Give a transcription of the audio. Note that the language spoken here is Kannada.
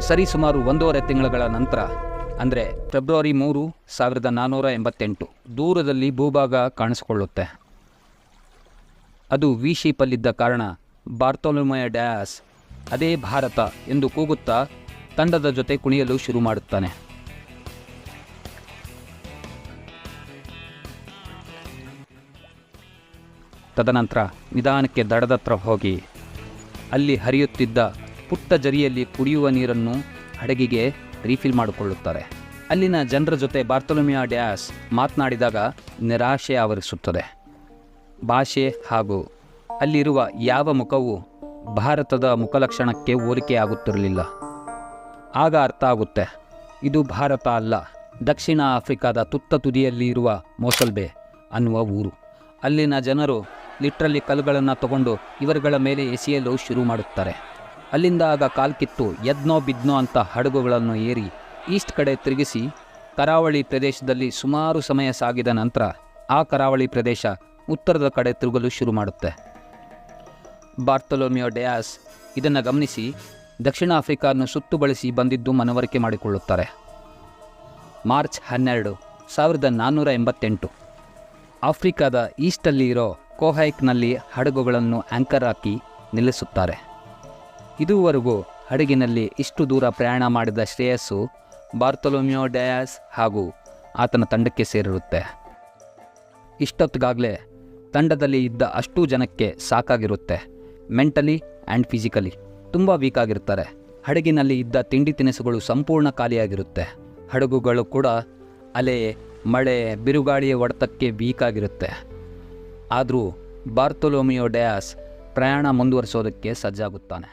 ಸರಿಸುಮಾರು 1.5 ತಿಂಗಳ ನಂತರ ಅಂದರೆ ಫೆಬ್ರವರಿ 3, 1488 ದೂರದಲ್ಲಿ ಭೂಭಾಗ ಕಾಣಿಸಿಕೊಳ್ಳುತ್ತೆ. ಅದು ವಿ ಶೇಪಲ್ಲಿದ್ದ ಕಾರಣ ಬಾರ್ತೊಲೊಮ್ಯೊ ಡಯಾಸ್ ಅದೇ ಭಾರತ ಎಂದು ಕೂಗುತ್ತಾ ತಂಡದ ಜೊತೆ ಕುಣಿಯಲು ಶುರು ಮಾಡುತ್ತಾನೆ. ತದನಂತರ ನಿಧಾನಕ್ಕೆ ದಡದತ್ರ ಹೋಗಿ ಅಲ್ಲಿ ಹರಿಯುತ್ತಿದ್ದ ಪುಟ್ಟ ಜರಿಯಲ್ಲಿ ಕುಡಿಯುವ ನೀರನ್ನು ಹಡಗಿಗೆ ರೀಫಿಲ್ ಮಾಡಿಕೊಳ್ಳುತ್ತಾರೆ. ಅಲ್ಲಿನ ಜನರ ಜೊತೆ ಬಾರ್ತೊಲೊಮ್ಯೊ ಡಯಾಸ್ ಮಾತನಾಡಿದಾಗ ನಿರಾಶೆ ಆವರಿಸುತ್ತದೆ. ಭಾಷೆ ಹಾಗೂ ಅಲ್ಲಿರುವ ಯಾವ ಮುಖವೂ ಭಾರತದ ಮುಖಲಕ್ಷಣಕ್ಕೆ ಹೋಲಿಕೆಯಾಗುತ್ತಿರಲಿಲ್ಲ. ಆಗ ಅರ್ಥ ಆಗುತ್ತೆ, ಇದು ಭಾರತ ಅಲ್ಲ, ದಕ್ಷಿಣ ಆಫ್ರಿಕಾದ ತುತ್ತ ತುದಿಯಲ್ಲಿ ಇರುವ ಮೊಸಲ್ಬೆ ಅನ್ನುವ ಊರು. ಅಲ್ಲಿನ ಜನರು ಲಿಟ್ರಲ್ಲಿ ಕಲ್ಲುಗಳನ್ನು ತಗೊಂಡು ಇವರುಗಳ ಮೇಲೆ ಎಸೆಯಲು ಶುರು ಮಾಡುತ್ತಾರೆ. ಅಲ್ಲಿಂದ ಆಗ ಕಾಲ್ಕಿತ್ತು ಎದ್ನೋ ಬಿದ್ನೋ ಅಂತ ಹಡಗುಗಳನ್ನು ಏರಿ ಈಸ್ಟ್ ಕಡೆ ತಿರುಗಿಸಿ ಕರಾವಳಿ ಪ್ರದೇಶದಲ್ಲಿ ಸುಮಾರು ಸಮಯ ಸಾಗಿದ ನಂತರ ಆ ಕರಾವಳಿ ಪ್ರದೇಶ ಉತ್ತರದ ಕಡೆ ತಿರುಗಲು ಶುರು ಮಾಡುತ್ತೆ. ಬಾರ್ತೊಲೊಮ್ಯೊ ಡಯಾಸ್ ಇದನ್ನು ಗಮನಿಸಿ ದಕ್ಷಿಣ ಆಫ್ರಿಕಾವನ್ನು ಸುತ್ತು ಬಳಸಿ ಬಂದಿದ್ದು ಮನವರಿಕೆ ಮಾಡಿಕೊಳ್ಳುತ್ತಾರೆ. ಮಾರ್ಚ್ 12, 1488 ಆಫ್ರಿಕಾದ ಈಸ್ಟಲ್ಲಿ ಇರೋ ಕೋಹೈಕ್ನಲ್ಲಿ ಹಡಗುಗಳನ್ನು ಆ್ಯಂಕರ್ ಹಾಕಿ ನಿಲ್ಲಿಸುತ್ತಾರೆ. ಇದುವರೆಗೂ ಹಡಗಿನಲ್ಲಿ ಇಷ್ಟು ದೂರ ಪ್ರಯಾಣ ಮಾಡಿದ ಶ್ರೇಯಸ್ಸು ಬಾರ್ತೊಲೊಮ್ಯೊ ಡಯಾಸ್ ಹಾಗೂ ಆತನ ತಂಡಕ್ಕೆ ಸೇರಿರುತ್ತೆ. ಇಷ್ಟೊತ್ತಿಗಾಗಲೇ ತಂಡದಲ್ಲಿ ಇದ್ದ ಅಷ್ಟೂ ಜನಕ್ಕೆ ಸಾಕಾಗಿರುತ್ತೆ. ಮೆಂಟಲಿ ಆ್ಯಂಡ್ ಫಿಸಿಕಲಿ ತುಂಬ ವೀಕ್ ಆಗಿರ್ತಾರೆ. ಹಡಗಿನಲ್ಲಿ ಇದ್ದ ತಿಂಡಿ ತಿನಿಸುಗಳು ಸಂಪೂರ್ಣ ಖಾಲಿಯಾಗಿರುತ್ತೆ. ಹಡಗುಗಳು ಕೂಡ ಅಲೆ, ಮಳೆ, ಬಿರುಗಾಳಿಯ ಹೊಡೆತಕ್ಕೆ ವೀಕ್ ಆಗಿರುತ್ತೆ. ಆದರೂ ಬಾರ್ತೊಲೊಮ್ಯೊ ಡಯಾಸ್ ಪ್ರಯಾಣ ಮುಂದುವರಿಸೋದಕ್ಕೆ ಸಜ್ಜಾಗುತ್ತಾನೆ.